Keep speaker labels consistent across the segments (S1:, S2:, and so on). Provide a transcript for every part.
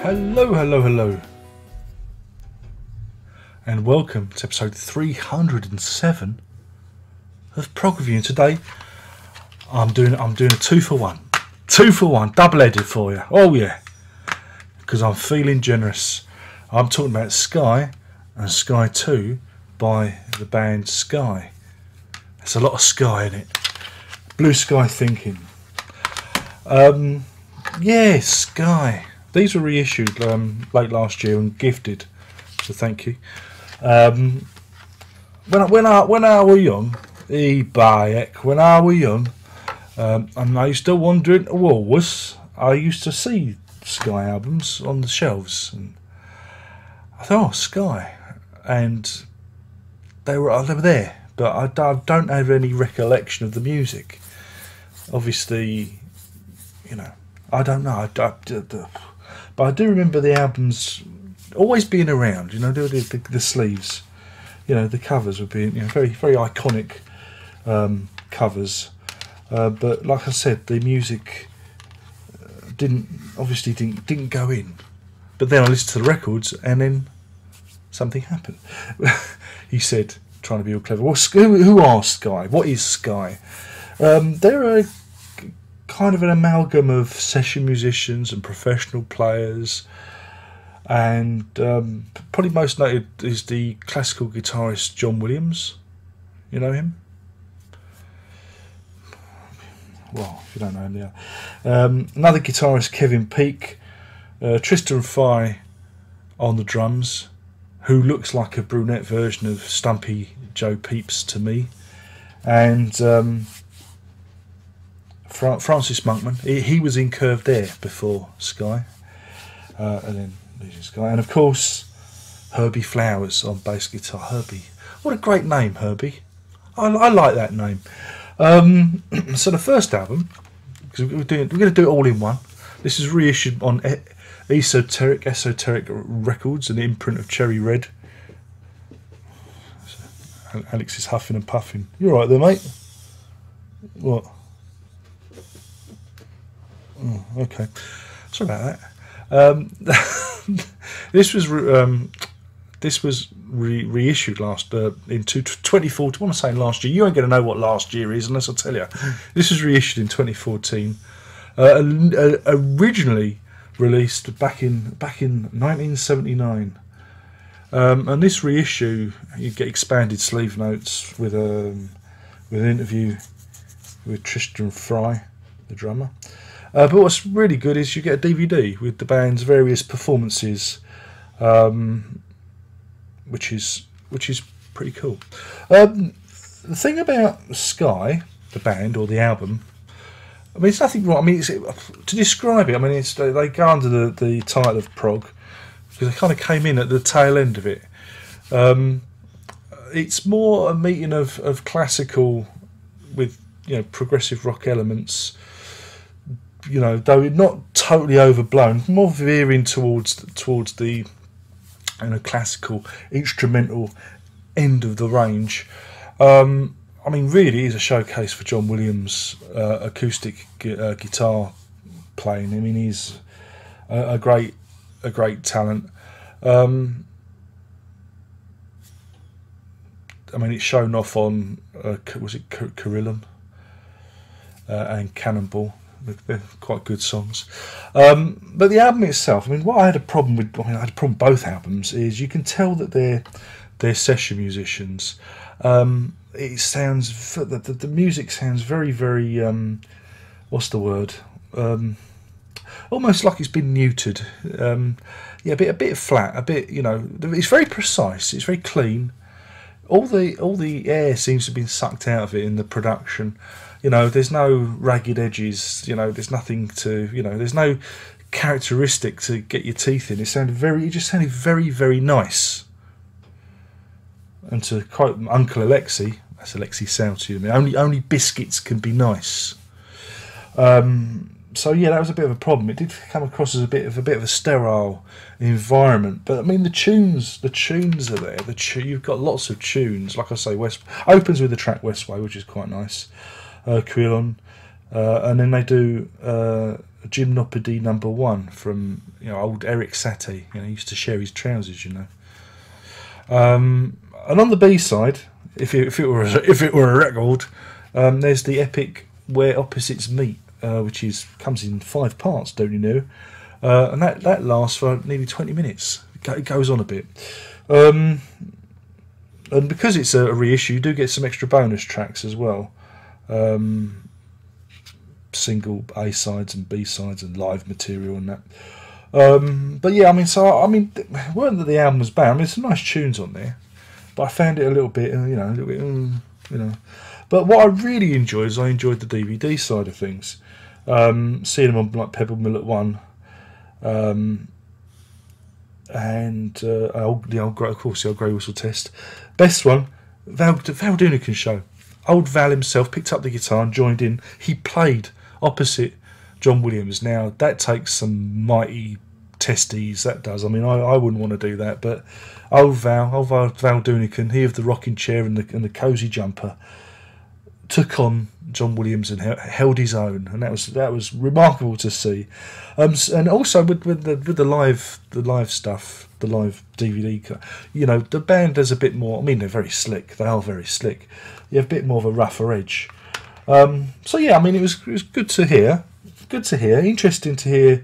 S1: Hello, hello, hello, and welcome to episode 307 of Prog Review. And today I'm doing a 2-for-1, double-headed for you. Oh yeah, because I'm feeling generous. I'm talking about Sky and Sky 2 by the band Sky. There's a lot of Sky in it. Blue Sky Thinking. Yeah, Sky. These were reissued late last year and gifted, so thank you. When I were young, when I were young, and I used to wander into Woolworths, I used to see Sky albums on the shelves, and I thought, oh, Sky, and they were there, but I don't have any recollection of the music. Obviously, you know, I don't know. But I do remember the albums always being around. You know, the sleeves, you know, the covers were being, you know, very very iconic covers. But like I said, the music didn't go in. But then I listened to the records, and then something happened. He said, trying to be all clever. Well, who are Sky? What is Sky? They're a kind of an amalgam of session musicians and professional players, and probably most noted is the classical guitarist John Williams. You know him? Well, if you don't know him, yeah. Another guitarist, Kevin Peake, Tristan Fry on the drums, who looks like a brunette version of Stumpy Joe Pepys to me, and Francis Monkman. He was in Curved Air before Sky, and then Sky, and of course Herbie Flowers on bass guitar. Herbie, what a great name, Herbie. I like that name. So the first album, because we're going to do it all in one. This is reissued on Esoteric Records, an imprint of Cherry Red. So Alex is huffing and puffing. You all right there, mate? What? Oh, okay. Sorry about that. This was reissued last in 2014. What am I saying? Last year? You ain't going to know what last year is unless I tell you. This was reissued in 2014. Originally released back in 1979. And this reissue, you get expanded sleeve notes with an interview with Tristan Fry, the drummer. But what's really good is you get a DVD with the band's various performances, which is pretty cool. The thing about Sky, the band or the album, I mean, it's nothing wrong. I mean, to describe it, I mean, they go under the title of prog because they kind of came in at the tail end of it. It's more a meeting of classical with, you know, progressive rock elements. You know, though not totally overblown, more veering towards the, you know, classical instrumental end of the range. I mean, really is a showcase for John Williams' acoustic guitar playing. I mean, he's a great talent. I mean, it's shown off on was it Carillon and Cannonball. They're quite good songs, but the album itself, I mean, what I had a problem with, I had a problem with both albums, is you can tell that they're session musicians. It sounds, the music sounds very very what's the word, almost like it's been neutered. Yeah, a bit flat, a bit, you know, it's very precise, it's very clean. All the air seems to have been sucked out of it in the production. You know, there's no ragged edges. You know, there's nothing to, you know, there's no characteristic to get your teeth in. It just sounded very very nice. And to quote Uncle Alexi, that's Alexi sound to me. Only biscuits can be nice. So yeah, that was a bit of a problem. It did come across as a bit of a sterile environment. But I mean, the tunes are there. You've got lots of tunes. Like I say, opens with the track Westway, which is quite nice. Quillon, and then they do Gymnopédie #1 from old Eric Satie. He used to share his trousers, And on the B side, if it were a record, there's the epic Where Opposites Meet, which comes in 5 parts, don't you know? And that lasts for nearly 20 minutes. It goes on a bit. And because it's a reissue, you do get some extra bonus tracks as well. Single A sides and B sides and live material and that. But yeah, it weren't that the album was bad. There's some nice tunes on there, but I found it a little bit, But what I really enjoyed is I enjoyed the DVD side of things. Seeing them on like Pebble Mill at 1, and the old Grey Whistle Test. Best one, Val Doonican show. Old Val himself picked up the guitar and joined in. He played opposite John Williams. Now that takes some mighty testes. That does. I wouldn't want to do that, but old Val Doonican, he of the rocking chair and the cosy jumper, took on John Williams and held his own, and that was remarkable to see. And also with the live stuff, the live DVD, the band does a bit more. They're very slick. They are very slick. You have a bit more of a rougher edge. So yeah, it was good to hear. Good to hear. Interesting to hear.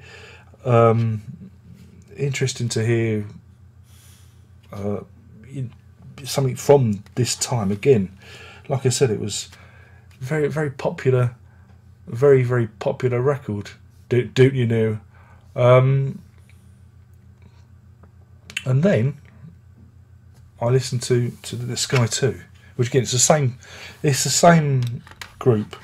S1: Something from this time again. Like I said, it was very, very popular, very, very popular record. Don't you know? And then I listened to the Sky 2, which again it's the same group,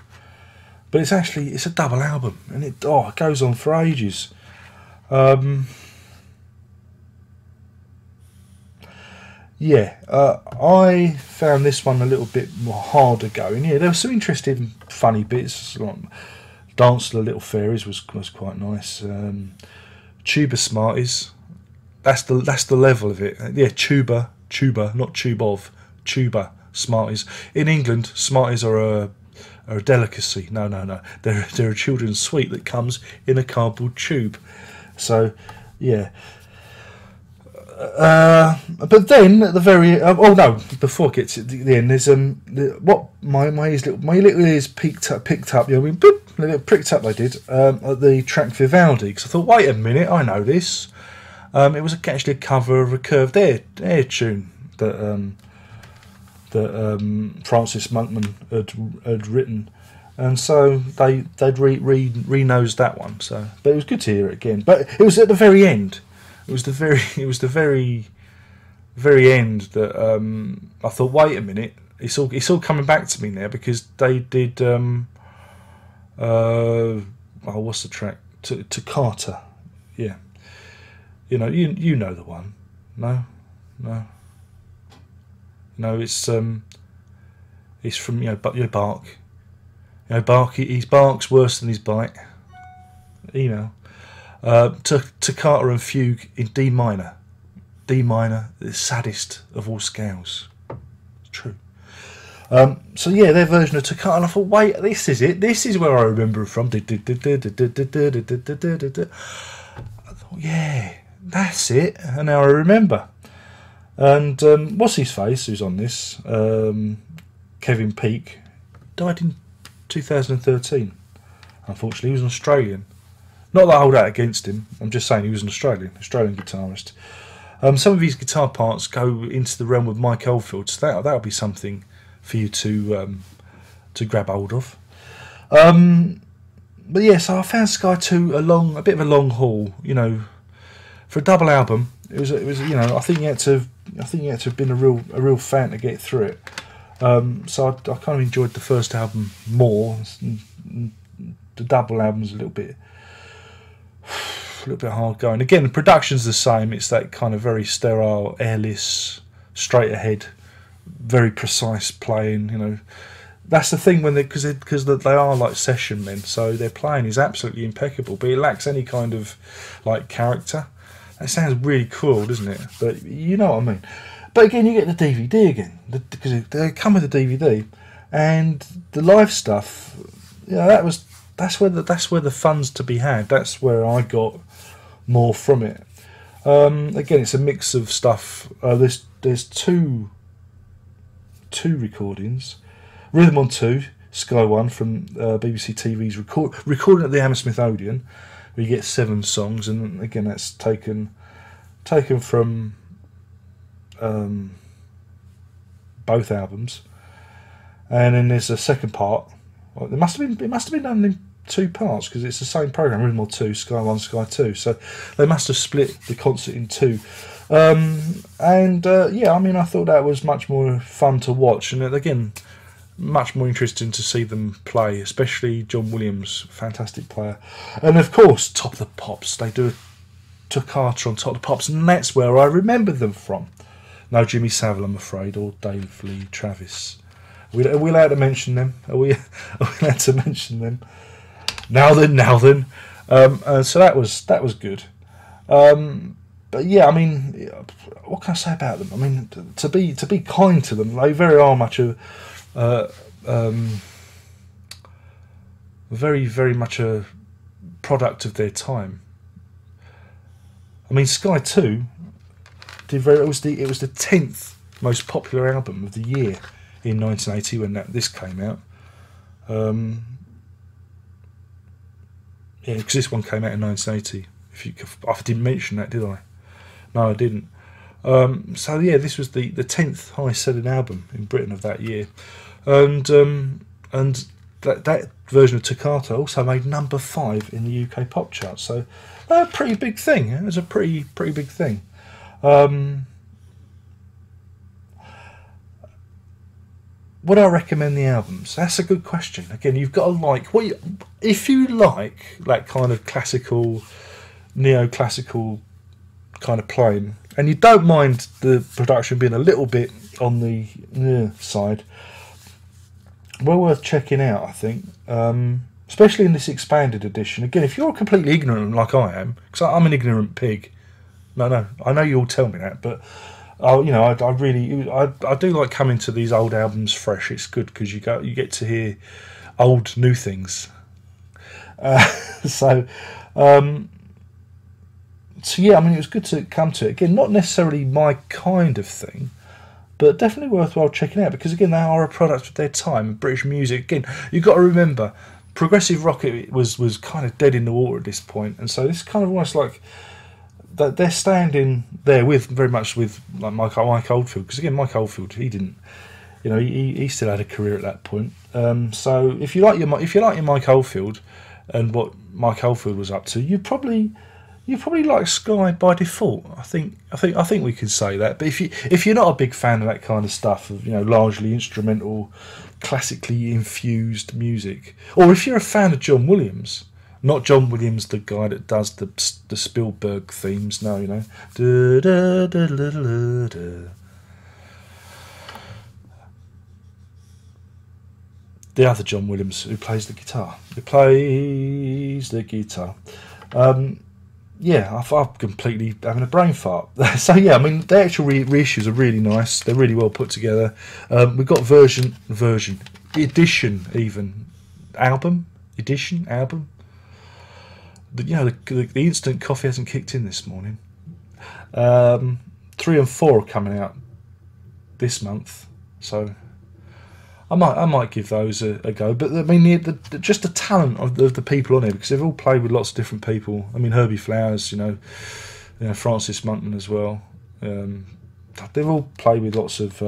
S1: but it's a double album, and it goes on for ages. I found this one a little bit more harder going. Yeah, there were some interesting, funny bits. Like Dance to the Little Fairies was quite nice. Tuba Smarties, that's the level of it. Yeah, tuba, not tube of, tuba Smarties. In England, Smarties are a delicacy. No, they're a children's sweet that comes in a cardboard tube. So, yeah. But then at the very before it gets to the end, there's what my little ears picked up. Boop, pricked up. They did at the track Vivaldi, because I thought, wait a minute, I know this. It was actually a cover of a Curved Air tune that Francis Monkman had written, and so they'd re-nosed that one. So, but it was good to hear it again. But it was at the very end. It was the very end that I thought, wait a minute, it's all coming back to me now, because they did what's the track? To Carter. Yeah. You know the one. No, it's from Bark. Bark, he barks worse than his bite. To Carter and Fugue in D minor. D minor, the saddest of all scales. It's true. So yeah, their version of Toccata, and I thought, wait, this is it. This is where I remember it from. I thought, yeah, that's it. And now I remember. And what's his face, who's on this? Kevin Peake, died in 2013. Unfortunately, he was an Australian. Not that I hold that against him. I'm just saying he was an Australian guitarist. Some of his guitar parts go into the realm of Mike Oldfield, so that'll be something for you to grab hold of. But yeah, so I found Sky 2 a bit of a long haul. For a double album, it was. I think you had to have been a real fan to get through it. So I kind of enjoyed the first album more. The double album's a little bit hard going. Again, the production's the same. It's that kind of very sterile, airless, straight ahead, very precise playing. That's the thing because they are like session men, so their playing is absolutely impeccable, but it lacks any kind of like character. That sounds really cool, doesn't it? But you know what I mean. But again, you get the DVD again, because they come with the DVD, and the live stuff. That was where the fun's to be had. That's where I got more from it. Again, it's a mix of stuff. There's two recordings. Rhythm on 2, Sky 1 from BBC TV's recording at the Hammersmith Odeon, where you get 7 songs, and again that's taken from both albums. And then there's a second part. Well, it must have been done in 2 parts because it's the same program, Rhythm on 2, Sky 1, Sky 2. So they must have split the concert in 2. Yeah, I mean, I thought that was much more fun to watch, and again, much more interesting to see them play, especially John Williams, fantastic player. And of course, Top of the Pops, they do a toccata on Top of the Pops, and that's where I remember them from. No Jimmy Savile, I'm afraid, or Dave Lee Travis. Are we allowed to mention them? Are we allowed to mention them? Now then. So that was good. But yeah, I mean, what can I say about them? I mean, to be kind to them, they very are much very much a product of their time. I mean, Sky 2 it was the 10th most popular album of the year in 1980 when this came out. Yeah, because this one came out in 1980. I didn't mention that, did I? No, I didn't. So yeah, this was the 10th highest selling album in Britain of that year, and that version of Toccata also made number 5 in the UK pop chart. So a pretty big thing. It was a pretty big thing. Would I recommend the albums? That's a good question. Again, you've got to like if you like that kind of classical, neoclassical kind of playing, and you don't mind the production being a little bit on the side, well worth checking out, I think. Especially in this expanded edition. Again, if you're completely ignorant like I am, because I'm an ignorant pig. No, I know you all tell me that, but I do like coming to these old albums fresh. It's good because you get to hear old new things. So yeah, I mean, it was good to come to it. Again, not necessarily my kind of thing, but definitely worthwhile checking out because, again, they are a product of their time. British music, again, you've got to remember, progressive rock was kind of dead in the water at this point, and so this is kind of almost like that they're standing there very much with like Mike Oldfield, because again, Mike Oldfield, he didn't, he still had a career at that point. So if you like your Mike Oldfield and what Mike Oldfield was up to, you probably like Sky by default. I think we can say that. But if you're not a big fan of that kind of stuff, of largely instrumental, classically infused music, or if you're a fan of John Williams, not John Williams, the guy that does the Spielberg themes, no, Da, da, da, da, da, da. The other John Williams who plays the guitar. Yeah, I'm completely having a brain fart. So yeah, I mean, the actual reissues are really nice. They're really well put together. We've got edition, even album. The instant coffee hasn't kicked in this morning. 3 and 4 are coming out this month, so I might give those a go. But I mean, just the talent of the people on here, because they've all played with lots of different people. I mean, Herbie Flowers, Francis Monkman as well. They've all played with lots of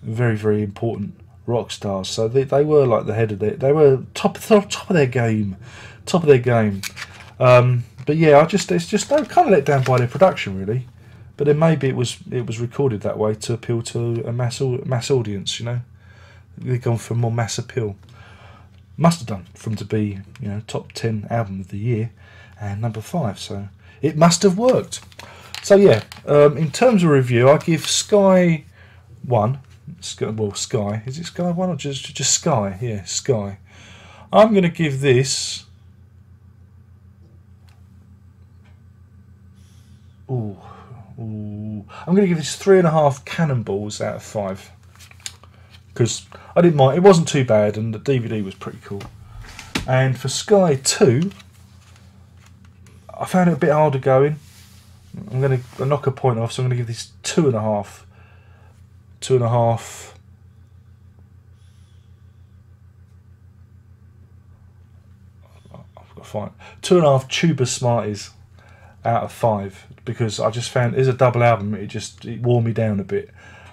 S1: very, very important rock stars. So they were like the head of they were top of their game. But yeah, it's just they were kind of let down by their production, really. But then maybe it was recorded that way to appeal to a mass audience. They've gone for more mass appeal. Must have done for them to be top 10 album of the year and number 5. So it must have worked. So yeah, in terms of review, I give Sky 1. Sky. Is it Sky 1 or just Sky? Yeah, Sky. I'm going to give this. I'm going to give this 3.5 cannonballs out of 5 because I didn't mind. It wasn't too bad, and the DVD was pretty cool. And for Sky 2, I found it a bit harder going. I'm going to knock a point off, so I'm going to give this 2.5. 2.5. I've got to find 2.5 Tuba Smarties out of 5, because I just found it's a double album. It wore me down a bit,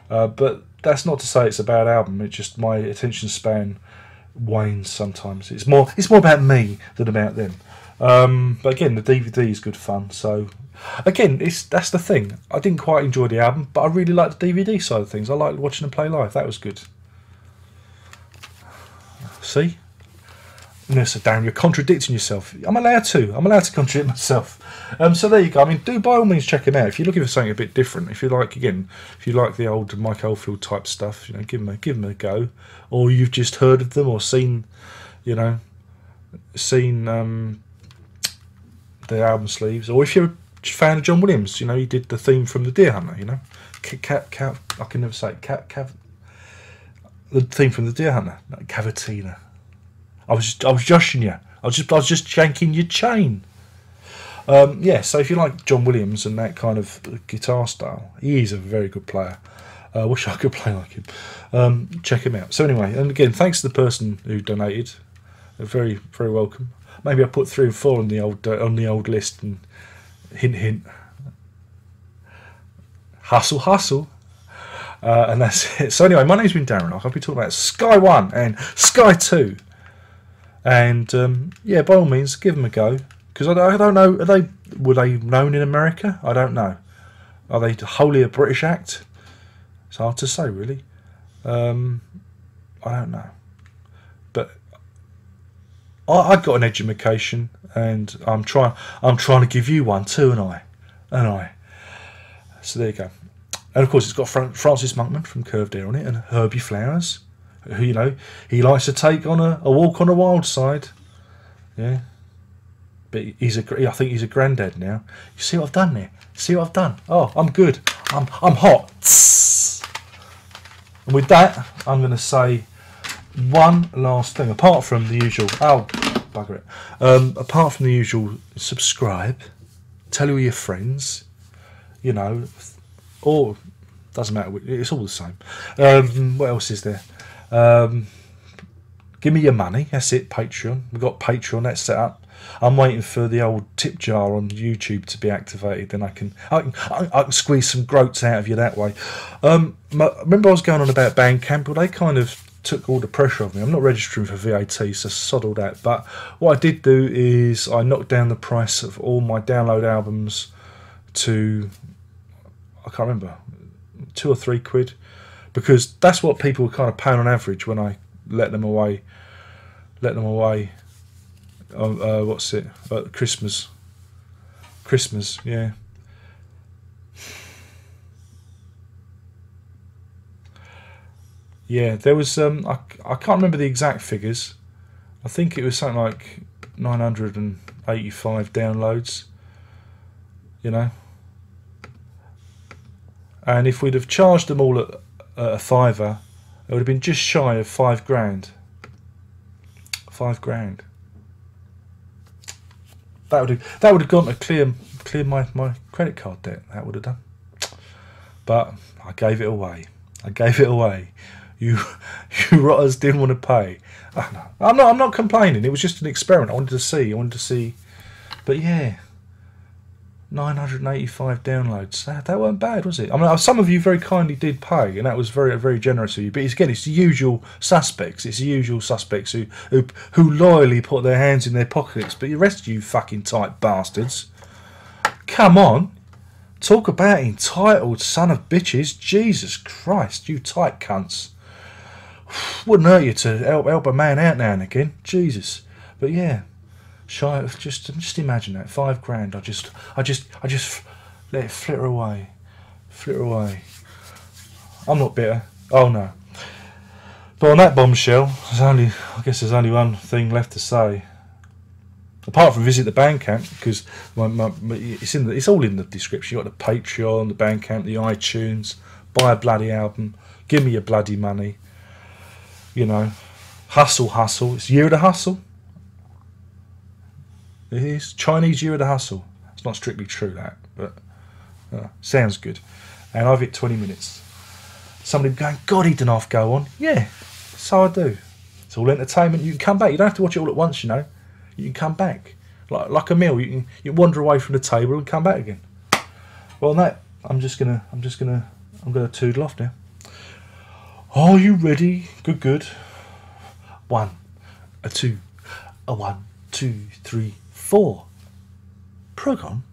S1: but that's not to say it's a bad album. It's just my attention span wanes sometimes. It's more about me than about them. But again, the DVD is good fun. So again, that's the thing. I didn't quite enjoy the album, but I really liked the DVD side of things. I liked watching them play live. That was good. See? No, so Darren, you're contradicting yourself. I'm allowed to contradict myself. So there you go. I mean, do by all means check him out if you're looking for something a bit different. If you like the old Mike Oldfield type stuff, give him a go. Or you've just heard of them or seen the album sleeves. Or if you're a fan of John Williams, he did the theme from The Deer Hunter. I can never say it. The theme from The Deer Hunter, Cavatina. I was joshing you. I was just janking your chain. Yeah, so if you like John Williams and that kind of guitar style, he is a very good player. I wish I could play like him. Check him out. So anyway, and again, thanks to the person who donated. Very, very welcome. Maybe I put 3 and 4 on the old list, and hint, hint. Hustle, hustle. And that's it. So anyway, my name's been Darren. I'll be talking about Sky 1 and Sky 2. And yeah, by all means, give them a go. Because I don't know, were they known in America? I don't know. Are they wholly a British act? It's hard to say, really. I don't know. But I got an education, and I'm trying to give you one too, and I. So there you go. And of course, it's got Francis Monkman from Curved Air on it, and Herbie Flowers, who he likes to take on a walk on the wild side. Yeah. But I think he's a granddad now. You see what I've done there? See what I've done? Oh, I'm good. I'm hot. And with that, I'm going to say one last thing. Apart from the usual, bugger it. Apart from the usual, subscribe, tell all your friends, or doesn't matter. It's all the same. What else is there? Give me your money. That's it. Patreon. We've got Patreon. That's set up. I'm waiting for the old tip jar on YouTube to be activated. Then I can squeeze some groats out of you that way. Remember I was going on about Bandcamp? Well, they kind of took all the pressure off me. I'm not registering for VAT, so sod all that. But what I did do is I knocked down the price of all my download albums to, I can't remember, £2 or £3, because that's what people were kind of paying on average when I let them away. What's it? Christmas, yeah. Yeah, there was I can't remember the exact figures. I think it was something like 985 downloads. And if we'd have charged them all at a fiver, it would have been just shy of £5,000. £5,000. That would have gone to clear my credit card debt. That would have done. But I gave it away. You rotters didn't want to pay. I'm not complaining. It was just an experiment. I wanted to see. But yeah, 985 downloads. That weren't bad, was it? I mean, some of you very kindly did pay, and that was very, very generous of you. But it's the usual suspects. It's the usual suspects who loyally put their hands in their pockets. But the rest of you fucking tight bastards, come on, talk about entitled son of bitches. Jesus Christ, you tight cunts. Wouldn't hurt you to help a man out now and again. Jesus, but yeah. Shy of just imagine that £5,000. I just let it flitter away. I'm not bitter. Oh no. But on that bombshell, I guess there's only one thing left to say. Apart from visit the Bandcamp, because it's all in the description. You got the Patreon, the Bandcamp, the iTunes. Buy a bloody album. Give me your bloody money. Hustle. It's year of the hustle. It is Chinese Year of the Hustle. It's not strictly true that, but sounds good. And I've hit 20 minutes. Somebody going, God, he didn't half go on. Yeah, so I do. It's all entertainment. You can come back. You don't have to watch it all at once, you know. You can come back. Like a meal. You can wander away from the table and come back again. Well, on that, I'm gonna toodle off now. Are you ready? Good, good. 1, a 2, a 1, 2, 3, 4. Prog on.